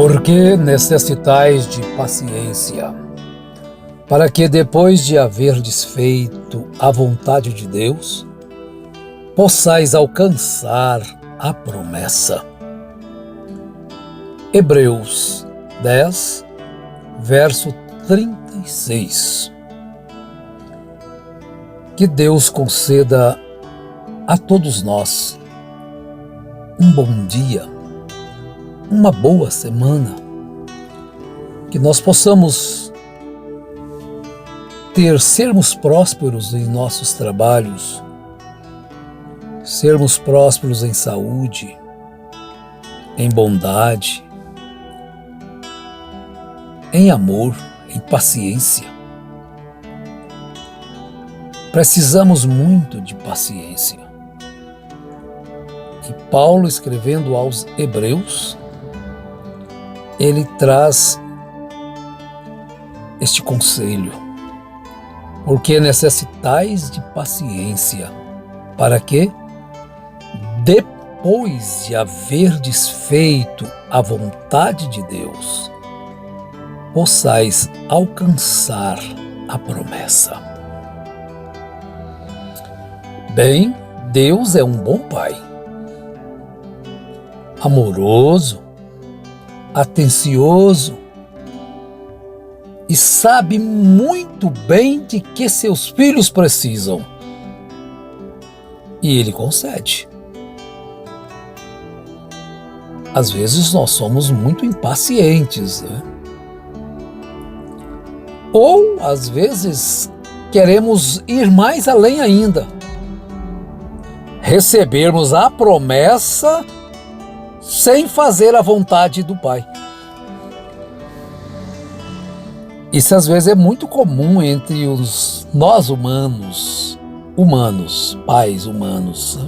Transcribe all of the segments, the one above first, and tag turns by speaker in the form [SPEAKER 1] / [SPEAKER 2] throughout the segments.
[SPEAKER 1] Porque necessitais de paciência, para que depois de haverdes feito a vontade de Deus, possais alcançar a promessa. Hebreus 10, verso 36. Que Deus conceda a todos nós um bom dia, uma boa semana, que nós possamos sermos prósperos em nossos trabalhos, sermos prósperos em saúde, em bondade, em amor, em paciência. Precisamos muito de paciência. E Paulo, escrevendo aos Hebreus, ele traz este conselho: porque necessitais de paciência, para que, depois de haverdes feito a vontade de Deus, possais alcançar a promessa. Bem, Deus é um bom Pai, amoroso, atencioso e sabe muito bem de que seus filhos precisam. E Ele concede. Às vezes nós somos muito impacientes, né? Ou, às vezes, queremos ir mais além ainda. Recebermos a promessa sem fazer a vontade do Pai. Isso às vezes é muito comum entre nós humanos, pais humanos.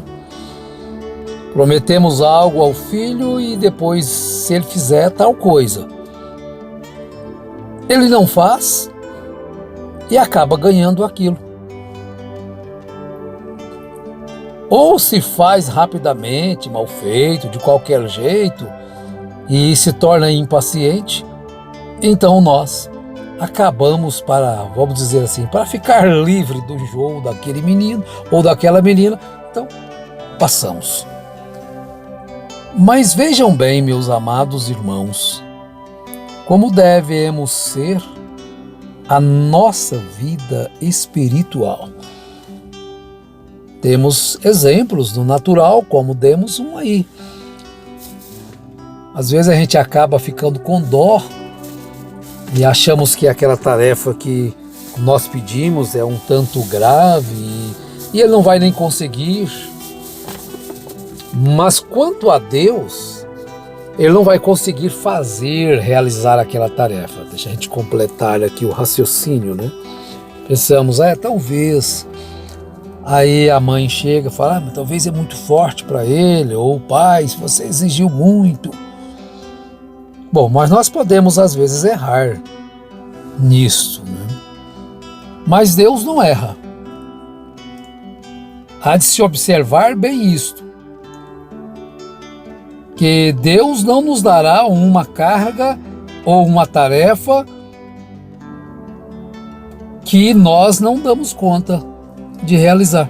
[SPEAKER 1] Prometemos algo ao filho e depois, se ele fizer tal coisa, ele não faz e acaba ganhando aquilo. Ou se faz rapidamente, mal feito, de qualquer jeito, e se torna impaciente, então nós acabamos vamos dizer assim, para ficar livre do jogo daquele menino ou daquela menina, então passamos. Mas vejam bem, meus amados irmãos, como devemos ser a nossa vida espiritual. Temos exemplos do natural, como demos um aí. Às vezes a gente acaba ficando com dó e achamos que aquela tarefa que nós pedimos é um tanto grave e ele não vai nem conseguir. Mas quanto a Deus, Ele não vai conseguir realizar aquela tarefa. Deixa a gente completar aqui o raciocínio, né? Pensamos, talvez. Aí a mãe chega e fala, mas talvez é muito forte para ele, ou o pai, se você exigiu muito. Bom, mas nós podemos às vezes errar nisso, né? Mas Deus não erra. Há de se observar bem isto, que Deus não nos dará uma carga ou uma tarefa que nós não damos conta de realizar.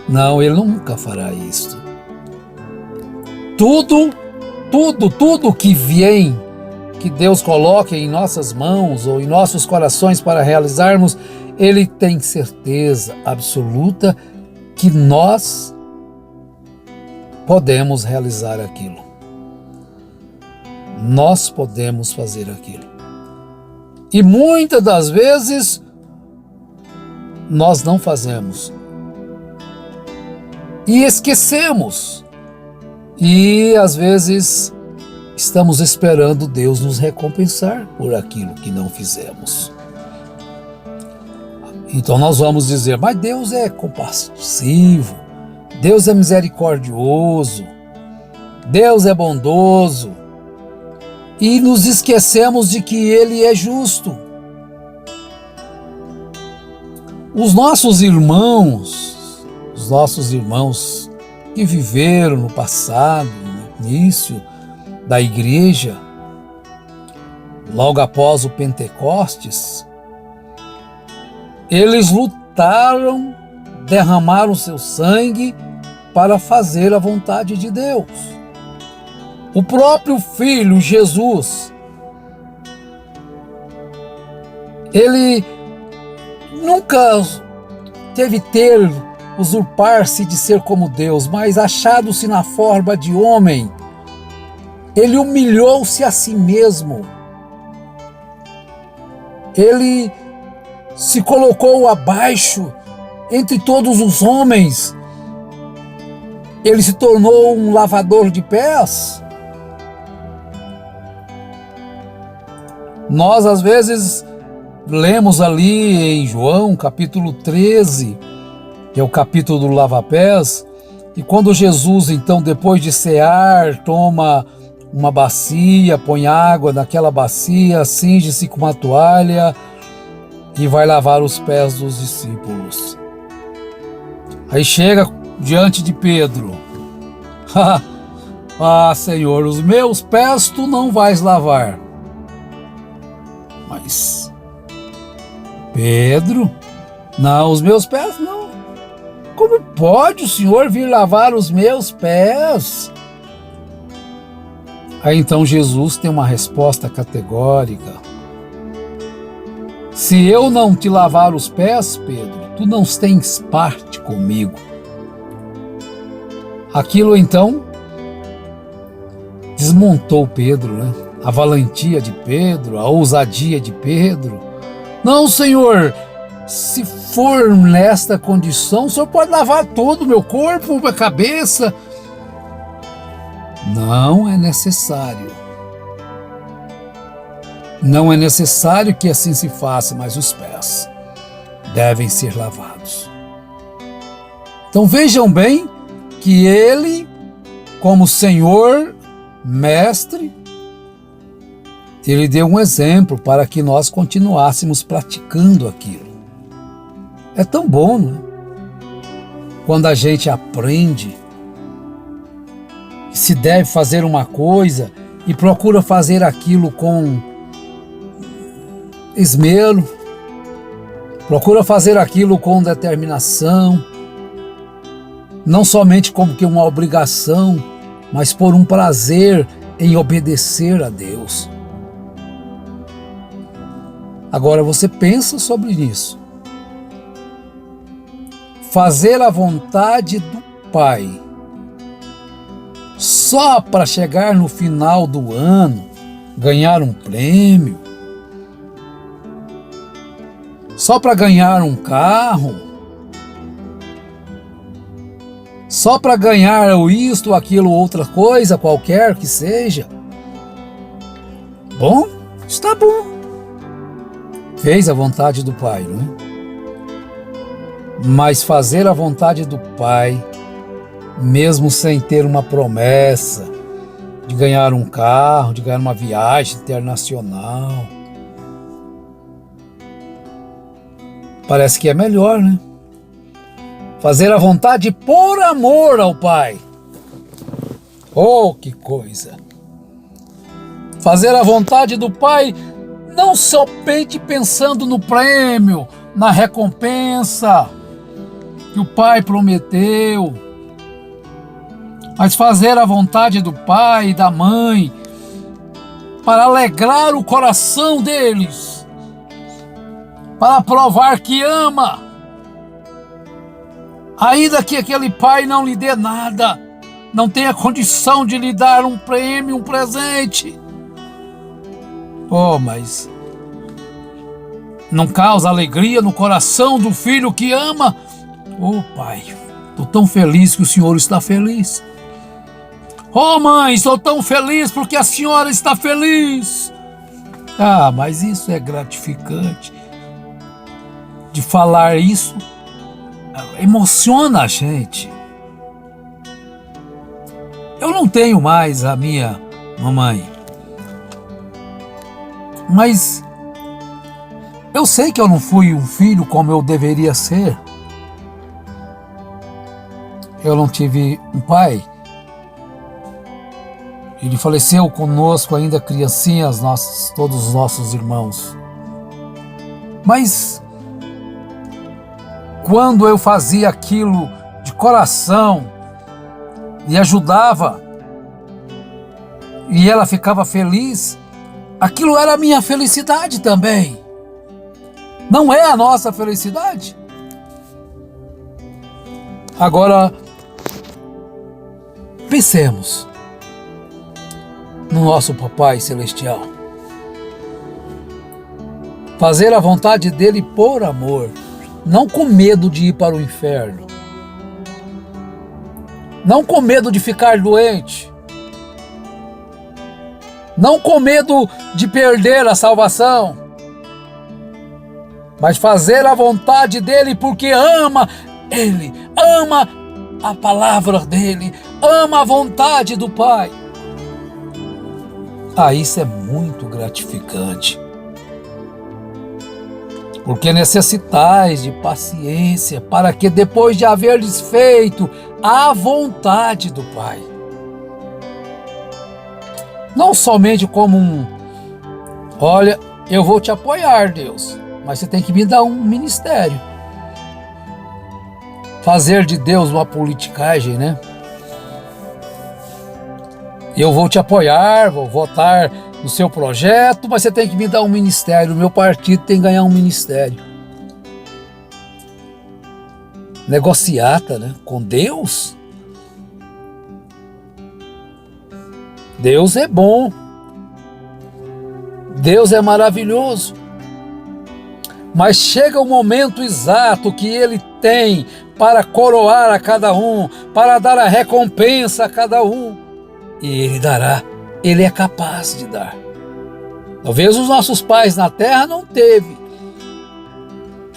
[SPEAKER 1] Não, Ele nunca fará isso. Tudo que vem, que Deus coloque em nossas mãos ou em nossos corações para realizarmos, Ele tem certeza absoluta que nós podemos realizar aquilo. Nós podemos fazer aquilo. E muitas das vezes nós não fazemos. E esquecemos. E às vezes estamos esperando Deus nos recompensar por aquilo que não fizemos. Então nós vamos dizer, mas Deus é compassivo, Deus é misericordioso, Deus é bondoso. E nos esquecemos de que Ele é justo. Os nossos irmãos que viveram no passado, no início da igreja, logo após o Pentecostes, eles lutaram, derramaram seu sangue para fazer a vontade de Deus. O próprio Filho, Jesus, ele nunca teve usurpar-se de ser como Deus, mas achado-se na forma de homem, ele humilhou-se a si mesmo. Ele se colocou abaixo entre todos os homens. Ele se tornou um lavador de pés. Nós, às vezes, lemos ali em João, capítulo 13, que é o capítulo do lava-pés, e quando Jesus, então, depois de cear, toma uma bacia, põe água naquela bacia, cinge-se com uma toalha e vai lavar os pés dos discípulos. Aí chega diante de Pedro. Ah, Senhor, os meus pés tu não vais lavar. Mas, Pedro, não, os meus pés não. Como pode o Senhor vir lavar os meus pés? Aí então Jesus tem uma resposta categórica. Se eu não te lavar os pés, Pedro, tu não tens parte comigo. Aquilo então desmontou Pedro, né? A valentia de Pedro, a ousadia de Pedro. Não, Senhor, se for nesta condição, o Senhor pode lavar todo o meu corpo, minha cabeça. Não é necessário. Não é necessário que assim se faça, mas os pés devem ser lavados. Então vejam bem que ele, como Senhor, Mestre, ele deu um exemplo para que nós continuássemos praticando aquilo. É tão bom, né? Quando a gente aprende que se deve fazer uma coisa e procura fazer aquilo com esmero, procura fazer aquilo com determinação, não somente como que uma obrigação, mas por um prazer em obedecer a Deus. Agora você pensa sobre isso. Fazer a vontade do Pai só para chegar no final do ano, ganhar um prêmio, só para ganhar um carro, só para ganhar isto, aquilo, outra coisa, qualquer que seja. Bom, está bom. Fez a vontade do Pai, não é? Mas fazer a vontade do Pai, mesmo sem ter uma promessa de ganhar um carro, de ganhar uma viagem internacional, parece que é melhor, né? Fazer a vontade por amor ao Pai. Oh, que coisa! Fazer a vontade do Pai não somente pensando no prêmio, na recompensa que o Pai prometeu, mas fazer a vontade do pai e da mãe para alegrar o coração deles, para provar que ama, ainda que aquele pai não lhe dê nada, não tenha condição de lhe dar um prêmio, um presente. Oh, mas não causa alegria no coração do filho que ama? Oh, Pai, estou tão feliz que o Senhor está feliz. Oh, mãe, estou tão feliz porque a senhora está feliz. Ah, mas isso é gratificante. De falar isso, emociona a gente. Eu não tenho mais a minha mamãe, mas eu sei que eu não fui um filho como eu deveria ser. Eu não tive um pai. Ele faleceu conosco ainda criancinhas, todos os nossos irmãos. Mas quando eu fazia aquilo de coração e ajudava, e ela ficava feliz, aquilo era a minha felicidade também. Não é a nossa felicidade? Agora, pensemos no nosso Papai Celestial. Fazer a vontade dele por amor, não com medo de ir para o inferno, não com medo de ficar doente, não com medo de perder a salvação, mas fazer a vontade dele porque ama ele, ama a palavra dele, ama a vontade do Pai. Isso é muito gratificante. Porque necessitais de paciência, para que depois de haverdes feito a vontade do Pai, não somente como olha, eu vou te apoiar, Deus, mas você tem que me dar um ministério. Fazer de Deus uma politicagem, né? Eu vou te apoiar, vou votar no seu projeto, mas você tem que me dar um ministério. O meu partido tem que ganhar um ministério. Negociata, né? Com Deus. Deus é bom. Deus é maravilhoso. Mas chega o momento exato que Ele tem para coroar a cada um, para dar a recompensa a cada um. E Ele dará. Ele é capaz de dar. Talvez os nossos pais na terra não teve.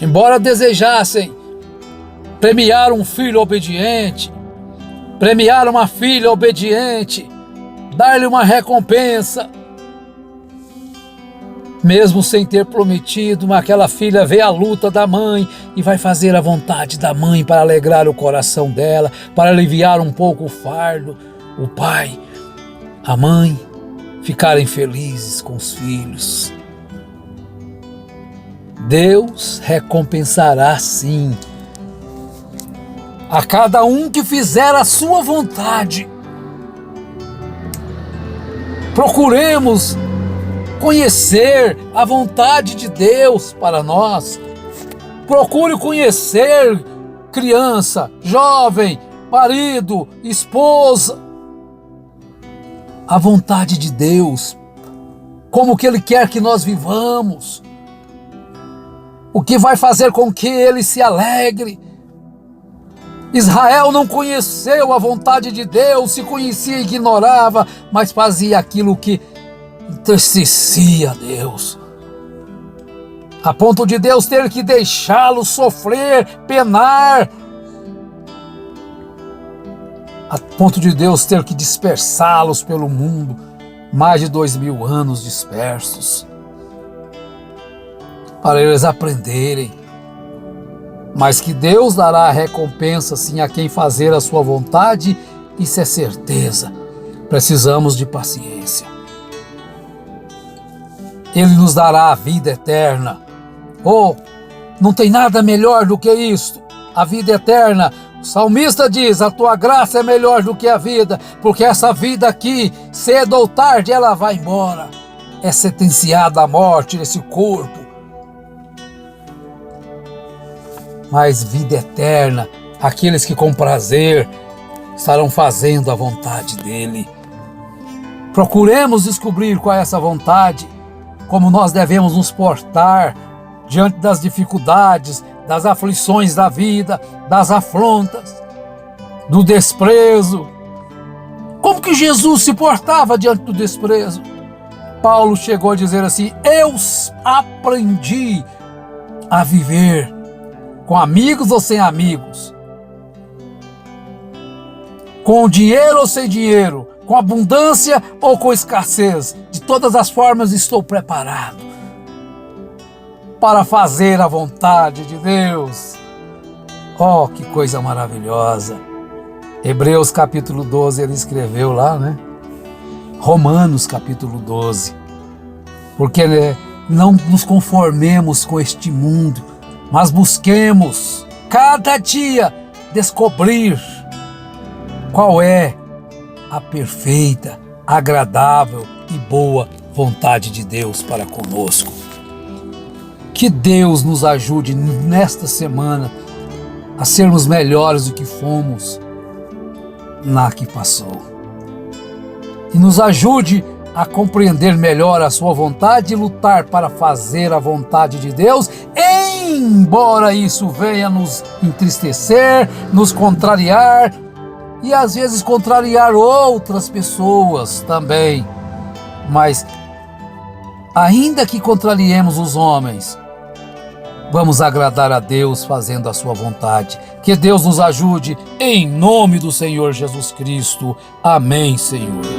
[SPEAKER 1] Embora desejassem premiar um filho obediente, premiar uma filha obediente, dar-lhe uma recompensa, mesmo sem ter prometido, mas aquela filha vê a luta da mãe e vai fazer a vontade da mãe para alegrar o coração dela, para aliviar um pouco o fardo. O pai, a mãe, ficarem felizes com os filhos. Deus recompensará sim a cada um que fizer a sua vontade. Procuremos conhecer a vontade de Deus para nós. Procure conhecer criança, jovem, marido, esposa, a vontade de Deus, como que Ele quer que nós vivamos, o que vai fazer com que Ele se alegre. Israel não conheceu a vontade de Deus, se conhecia e ignorava, mas fazia aquilo que entristecia a Deus, a ponto de Deus ter que deixá-lo sofrer, penar, a ponto de Deus ter que dispersá-los pelo mundo, mais de 2000 anos dispersos, para eles aprenderem, mas que Deus dará a recompensa sim a quem fazer a sua vontade, isso é certeza. Precisamos de paciência. Ele nos dará a vida eterna. Não tem nada melhor do que isto, a vida eterna. O salmista diz, a tua graça é melhor do que a vida, porque essa vida aqui, cedo ou tarde, ela vai embora. É sentenciada à morte nesse corpo. Mas vida eterna, aqueles que com prazer estarão fazendo a vontade dele. Procuremos descobrir qual é essa vontade, como nós devemos nos portar diante das dificuldades, das aflições da vida, das afrontas, do desprezo. Como que Jesus se portava diante do desprezo? Paulo chegou a dizer assim, eu aprendi a viver com amigos ou sem amigos, com dinheiro ou sem dinheiro, com abundância ou com escassez. De todas as formas estou preparado para fazer a vontade de Deus. Oh, que coisa maravilhosa. Hebreus capítulo 12, ele escreveu lá, né? Romanos capítulo 12. Porque não nos conformemos com este mundo, mas busquemos cada dia descobrir qual é a perfeita, agradável e boa vontade de Deus para conosco. Que Deus nos ajude nesta semana a sermos melhores do que fomos na que passou. E nos ajude a compreender melhor a sua vontade e lutar para fazer a vontade de Deus, embora isso venha nos entristecer, nos contrariar e às vezes contrariar outras pessoas também. Mas, ainda que contrariemos os homens, vamos agradar a Deus fazendo a sua vontade. Que Deus nos ajude, em nome do Senhor Jesus Cristo. Amém, Senhor.